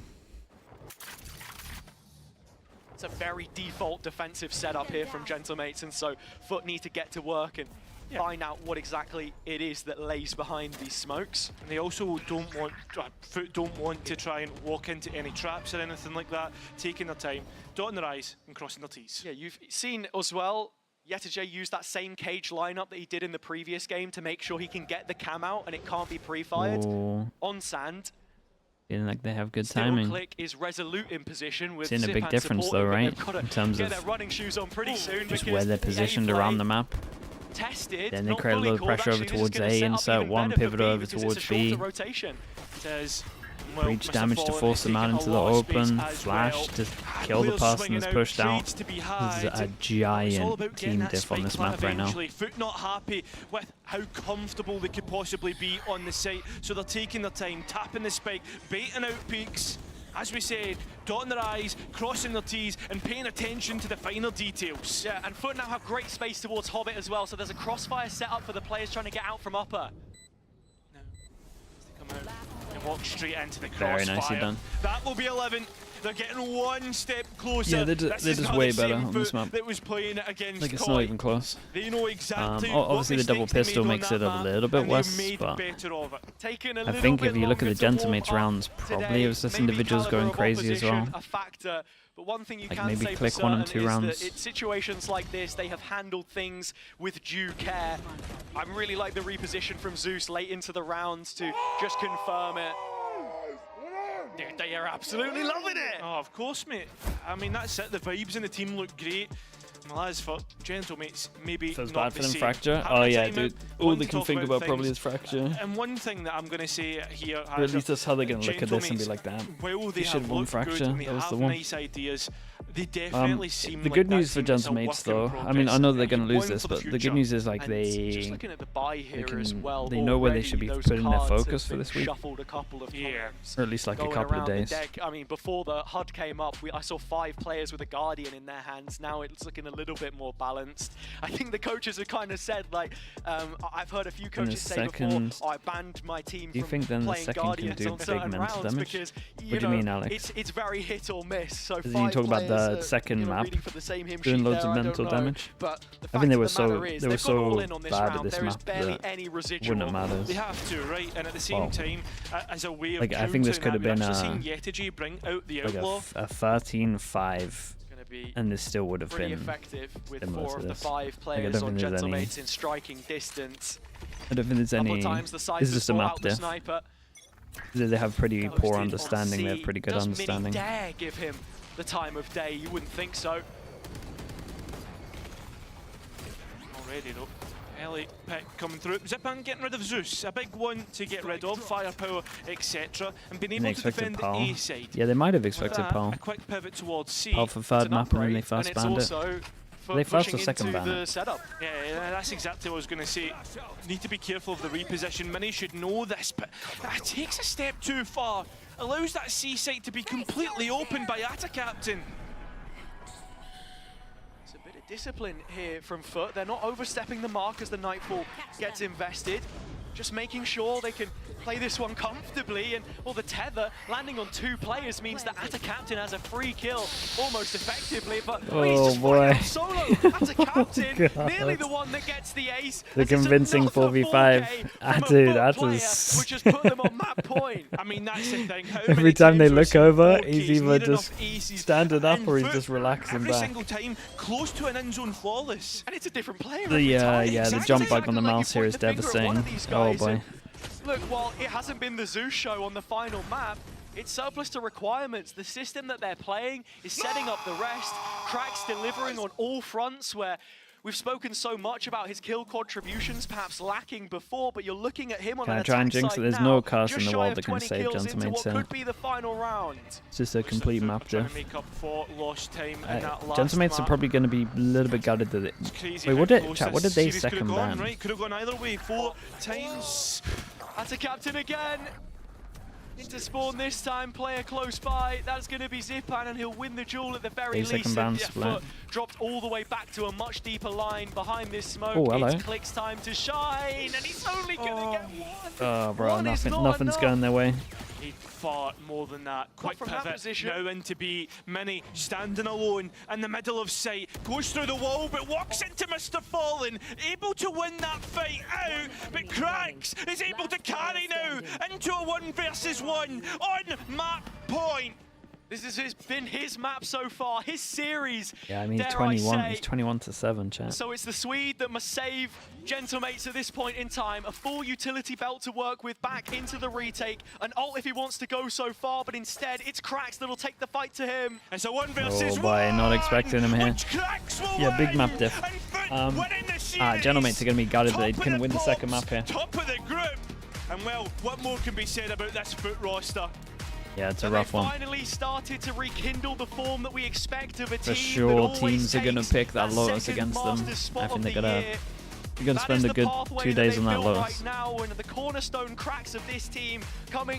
Speaker 1: It's a very default defensive setup here from Gentlemates, and so FUT need to get to work and find out what exactly it is that lays behind these smokes.
Speaker 2: And they also FUT don't want to try and walk into any traps or anything like that, taking their time, dotting their I's and crossing their T's.
Speaker 1: Yeah, you've seen as well, Yetiji used that same cage lineup that he did in the previous game to make sure he can get the cam out and it can't be pre-fired on sand.
Speaker 3: Feeling like they have good
Speaker 1: Still
Speaker 3: timing.
Speaker 1: Click is resolute in position with
Speaker 3: Seeing a big
Speaker 1: Sipan
Speaker 3: difference though,
Speaker 1: supporting,
Speaker 3: right?
Speaker 1: but they've gotta
Speaker 3: In terms
Speaker 1: get
Speaker 3: of
Speaker 1: their running shoes on pretty soon
Speaker 3: just
Speaker 1: because
Speaker 3: where they're
Speaker 1: the
Speaker 3: positioned
Speaker 1: A
Speaker 3: around the
Speaker 1: play
Speaker 3: map.
Speaker 1: tested,
Speaker 3: Then they
Speaker 1: not
Speaker 3: create a
Speaker 1: fully
Speaker 3: little
Speaker 1: called.
Speaker 3: pressure over
Speaker 1: Actually, this is
Speaker 3: towards
Speaker 1: gonna
Speaker 3: A,
Speaker 1: set up
Speaker 3: insert
Speaker 1: even
Speaker 3: one
Speaker 1: better for
Speaker 3: pivot
Speaker 1: B
Speaker 3: over
Speaker 1: because it's
Speaker 3: towards
Speaker 1: a shorter
Speaker 3: B.
Speaker 1: rotation.
Speaker 2: It is.
Speaker 3: Breach
Speaker 2: Mr.
Speaker 3: damage to
Speaker 2: Fallen
Speaker 3: force
Speaker 2: is
Speaker 3: them out
Speaker 2: taking
Speaker 3: into
Speaker 2: a
Speaker 3: the
Speaker 2: lot of space
Speaker 3: open,
Speaker 2: as
Speaker 3: flash
Speaker 2: well.
Speaker 3: to kill the
Speaker 2: Clear's
Speaker 3: person
Speaker 2: swinging
Speaker 3: that's pushed out.
Speaker 2: trades to be
Speaker 3: This is
Speaker 2: had.
Speaker 3: a
Speaker 2: It's all
Speaker 3: giant
Speaker 2: about getting
Speaker 3: team
Speaker 2: that
Speaker 3: diff on
Speaker 2: spike
Speaker 3: this
Speaker 2: plant
Speaker 3: map right now.
Speaker 2: eventually. FUT not happy with how comfortable they could possibly be on the site, so they're taking their time, tapping the spike, baiting out peaks. As we said, dotting their I's, crossing their T's, and paying attention to the finer details.
Speaker 1: Yeah, and FUT now have great space towards Hobbit as well, so there's a crossfire set up for the players trying to get out from upper.
Speaker 2: No. As they come out, they walk straight into the crossfire.
Speaker 3: Very nicely done.
Speaker 2: That will be 11. They're getting one step closer.
Speaker 3: Yeah, they're just way better on this map.
Speaker 2: That was playing it against
Speaker 3: Like, it's
Speaker 2: Koi.
Speaker 3: not even close.
Speaker 2: They know exactly
Speaker 3: obviously the double pistol makes it a little bit worse, but I think if you look at the Gentlemates rounds, probably it was just individuals going crazy as well.
Speaker 1: But one thing you
Speaker 3: Like
Speaker 1: can
Speaker 3: maybe
Speaker 1: say
Speaker 3: click
Speaker 1: for
Speaker 3: 1 and
Speaker 1: certain
Speaker 3: 2
Speaker 1: is
Speaker 3: rounds.
Speaker 1: that in situations like this, they have handled things with due care. I really like the reposition from Zeus late into the rounds to just confirm it. Dude, they are absolutely loving it!
Speaker 2: Oh, of course, mate. I mean, that's it. The vibes in the team look great. Well, as for Gentlemates, maybe
Speaker 3: Feels
Speaker 2: not
Speaker 3: bad for
Speaker 2: the
Speaker 3: them,
Speaker 2: same.
Speaker 3: Fracture.
Speaker 2: Having
Speaker 3: Oh
Speaker 2: a
Speaker 3: yeah,
Speaker 2: timeout,
Speaker 3: dude. All
Speaker 2: one
Speaker 3: they
Speaker 2: to
Speaker 3: can
Speaker 2: talk
Speaker 3: think about probably
Speaker 2: things.
Speaker 3: is Fracture.
Speaker 2: And one thing that I'm going to say here,
Speaker 3: Or at least that's how they're going to look at this and be
Speaker 2: Gentlemates,
Speaker 3: like, damn,
Speaker 2: while they
Speaker 3: they should
Speaker 2: have
Speaker 3: have won
Speaker 2: looked
Speaker 3: Fracture.
Speaker 2: good and they
Speaker 3: That was
Speaker 2: have
Speaker 3: the one.
Speaker 2: nice ideas, they definitely seem
Speaker 3: The
Speaker 2: like
Speaker 3: good
Speaker 2: that
Speaker 3: news for
Speaker 2: team is a
Speaker 3: Gentlemates,
Speaker 2: work in
Speaker 3: though, I mean,
Speaker 2: progress.
Speaker 3: I know they're going to lose
Speaker 2: One
Speaker 3: this,
Speaker 2: for the
Speaker 3: but the good
Speaker 2: future.
Speaker 3: news is like
Speaker 1: And just looking at the buy here as well,
Speaker 3: they know where they should be
Speaker 1: already
Speaker 3: putting their
Speaker 1: those cards
Speaker 3: focus
Speaker 1: have
Speaker 3: for
Speaker 1: been
Speaker 3: this week.
Speaker 1: Shuffled a couple of times.
Speaker 3: Or at least like a
Speaker 1: Going
Speaker 3: couple of
Speaker 1: around the
Speaker 3: days.
Speaker 1: deck. I mean, before the HUD came up, I saw 5 players with a Guardian in their hands. Now it's looking a little bit more balanced. I think the coaches have kind of said, like, I've heard a few coaches say before, I banned my team
Speaker 3: do you
Speaker 1: from
Speaker 3: think then the
Speaker 1: playing
Speaker 3: second
Speaker 1: Guardians
Speaker 3: can do
Speaker 1: on
Speaker 3: big
Speaker 1: certain
Speaker 3: mental
Speaker 1: rounds
Speaker 3: damage?
Speaker 1: because,
Speaker 3: What do you mean, Alex?
Speaker 1: it's very hit or miss. So
Speaker 3: Did you
Speaker 1: 5
Speaker 3: talk about the
Speaker 1: players are,
Speaker 3: second map
Speaker 1: reading for the same hymn
Speaker 3: doing
Speaker 1: sheet
Speaker 3: loads
Speaker 1: there,
Speaker 3: of
Speaker 1: I don't
Speaker 3: mental
Speaker 1: know.
Speaker 3: damage?
Speaker 1: But the
Speaker 3: I think they
Speaker 1: fact
Speaker 3: were
Speaker 1: of the matter is,
Speaker 3: they were
Speaker 1: they've gone all
Speaker 3: so
Speaker 1: in on this
Speaker 3: bad at
Speaker 1: round.
Speaker 3: this
Speaker 1: There is
Speaker 3: map
Speaker 1: barely
Speaker 3: that
Speaker 1: any residual.
Speaker 3: wouldn't have mattered.
Speaker 2: They have to, right? And at the same time, as a way of
Speaker 3: Like, I think this could have been
Speaker 2: I've seen Yetigy bring out the
Speaker 3: like
Speaker 2: outlaw.
Speaker 3: a 13-5, and this still would have
Speaker 1: pretty
Speaker 3: been
Speaker 1: effective with
Speaker 3: similar
Speaker 1: 4
Speaker 3: to
Speaker 1: of the
Speaker 3: this.
Speaker 1: 5
Speaker 3: Like, I
Speaker 1: players
Speaker 3: don't
Speaker 1: on
Speaker 3: think there's any.
Speaker 1: Gentlemates in striking distance.
Speaker 3: I don't think there's
Speaker 1: Couple
Speaker 3: any.
Speaker 1: of times the
Speaker 3: This
Speaker 1: side
Speaker 3: is just a
Speaker 1: brought
Speaker 3: map
Speaker 1: out the
Speaker 3: diff.
Speaker 1: sniper.
Speaker 3: They have pretty
Speaker 1: Ghosted
Speaker 3: poor
Speaker 1: on
Speaker 3: understanding. They have
Speaker 1: C.
Speaker 3: pretty good
Speaker 1: Does
Speaker 3: understanding.
Speaker 1: Mini dare give him the time of day? You wouldn't think so.
Speaker 2: Already though. Ellie pick coming through. Zipan getting rid of Zeus. A big one to get rid of. Firepower, etc. And being able to defend the A side.
Speaker 3: Yeah, they might have
Speaker 2: With
Speaker 3: expected
Speaker 2: that,
Speaker 3: Pal.
Speaker 2: a quick pivot towards C.
Speaker 3: Pal for third map and then they first banned it. They first or second ban it?
Speaker 2: Yeah, that's exactly what I was going to say. Need to be careful of the reposition. Many should know this, but that takes a step too far. Allows that C site to be completely open by Atta Captain.
Speaker 1: It's a bit of discipline here from FUT. They're not overstepping the mark as the Nightfall gets invested. Just making sure they can play this one comfortably, and well, the tether landing on 2 players means that Atta Captain has a free kill almost effectively, but he's just
Speaker 3: boy.
Speaker 1: out solo. Atta Captain, nearly the one that gets the ace.
Speaker 3: The convincing 4v5. Dude, that was.
Speaker 1: Which has put them on map point.
Speaker 2: I mean, that's the thing. How
Speaker 3: Every
Speaker 2: many
Speaker 3: time they
Speaker 2: times we've
Speaker 3: look
Speaker 2: seen
Speaker 3: over,
Speaker 2: 4Ks
Speaker 3: he's either
Speaker 2: near
Speaker 3: just
Speaker 2: enough aces
Speaker 3: standing up
Speaker 2: and
Speaker 3: or he's
Speaker 2: FUT
Speaker 3: just relaxing
Speaker 2: every
Speaker 3: back.
Speaker 2: single time close to an end zone flawless.
Speaker 1: And it's a different player.
Speaker 3: The yeah, the
Speaker 1: Exactly.
Speaker 3: jump bug on the
Speaker 1: Like you
Speaker 3: mouse here
Speaker 1: point
Speaker 3: is
Speaker 1: the finger at one of
Speaker 3: devastating.
Speaker 1: these
Speaker 3: Oh
Speaker 1: guys
Speaker 3: boy.
Speaker 1: and look, while it hasn't been the Zeus show on the final map, it's surplus to requirements. The system that they're playing is setting up the rest. Crack's delivering on all fronts, where we've spoken so much about his kill contributions, perhaps lacking before, but you're looking at him on
Speaker 3: Can
Speaker 1: an
Speaker 3: I try and
Speaker 1: attack
Speaker 3: jinx
Speaker 1: side
Speaker 3: it? There's
Speaker 1: now,
Speaker 3: no cast in
Speaker 1: just
Speaker 3: the
Speaker 1: shy
Speaker 3: world
Speaker 1: of
Speaker 3: that can
Speaker 1: 20
Speaker 3: save
Speaker 1: kills into
Speaker 3: Gentlemates
Speaker 1: what
Speaker 3: here.
Speaker 1: could be the final round.
Speaker 3: It's just a complete map
Speaker 2: Trying
Speaker 3: diff.
Speaker 2: to make up for lost time in that last
Speaker 3: Gentlemates are
Speaker 2: map.
Speaker 3: probably going to be a little bit gutted that it.
Speaker 2: It's crazy
Speaker 3: Wait,
Speaker 2: how
Speaker 3: what did
Speaker 2: close
Speaker 3: chat? What
Speaker 2: this
Speaker 3: did they
Speaker 2: series could've
Speaker 3: second
Speaker 2: gone,
Speaker 3: ban?
Speaker 2: Right? Could have gone either way. 4 times.
Speaker 1: That's a captain again. Into spawn this time, player close by. That's going to be Zipan, and he'll win the duel at the very least.
Speaker 3: Second ban
Speaker 1: And
Speaker 3: split.
Speaker 1: FUT dropped all the way back to a much deeper line behind this smoke.
Speaker 3: Oh, hello.
Speaker 1: It's Click's time to shine, and he's only going to get one.
Speaker 3: Oh, bro,
Speaker 1: One is not
Speaker 3: nothing's
Speaker 1: enough.
Speaker 3: going their way.
Speaker 2: He'd far more than that. Quick
Speaker 1: from that
Speaker 2: pivot,
Speaker 1: position.
Speaker 2: now into B. Mini standing alone in the middle of sight. Goes through the wall, but walks into Mr. Fallen. Able to win that fight out, but Cracks is able to carry now into a 1 versus 1 on map point.
Speaker 1: This has been his map so far, his series.
Speaker 3: Yeah, I mean, he's
Speaker 1: dare
Speaker 3: 21.
Speaker 1: say.
Speaker 3: He's 21-7, chat.
Speaker 1: So it's the Swede that must save Gentlemates at this point in time. A full utility belt to work with back into the retake. An ult if he wants to go so far, but instead it's Cracks that'll take the fight to him.
Speaker 2: It's a 1 versus 1.
Speaker 3: Oh boy, not expecting him here.
Speaker 2: Which Cracks will
Speaker 3: Yeah, big
Speaker 2: win.
Speaker 3: map diff.
Speaker 2: And FUT winning the series.
Speaker 3: Gentlemates are going to be gutted that they
Speaker 2: Top of
Speaker 3: couldn't win the second
Speaker 2: pops,
Speaker 3: map here.
Speaker 2: Top of the group. And well, what more can be said about this FUT roster?
Speaker 3: Yeah, it's a
Speaker 1: So
Speaker 3: rough
Speaker 1: they
Speaker 3: one.
Speaker 1: finally started to rekindle the form that we expect of a team
Speaker 3: For sure,
Speaker 1: that
Speaker 3: teams are going to
Speaker 1: takes
Speaker 3: pick that Lotus
Speaker 1: second
Speaker 3: against them.
Speaker 1: Masters spot
Speaker 3: I think
Speaker 1: of
Speaker 3: they're
Speaker 1: the
Speaker 3: going
Speaker 1: year.
Speaker 3: to
Speaker 1: That
Speaker 3: spend
Speaker 1: is
Speaker 3: a
Speaker 1: the
Speaker 3: good
Speaker 1: pathway
Speaker 3: 2 days
Speaker 1: they've
Speaker 3: on that
Speaker 1: built
Speaker 3: Lotus.
Speaker 1: right now, and the cornerstone Cracks of this team coming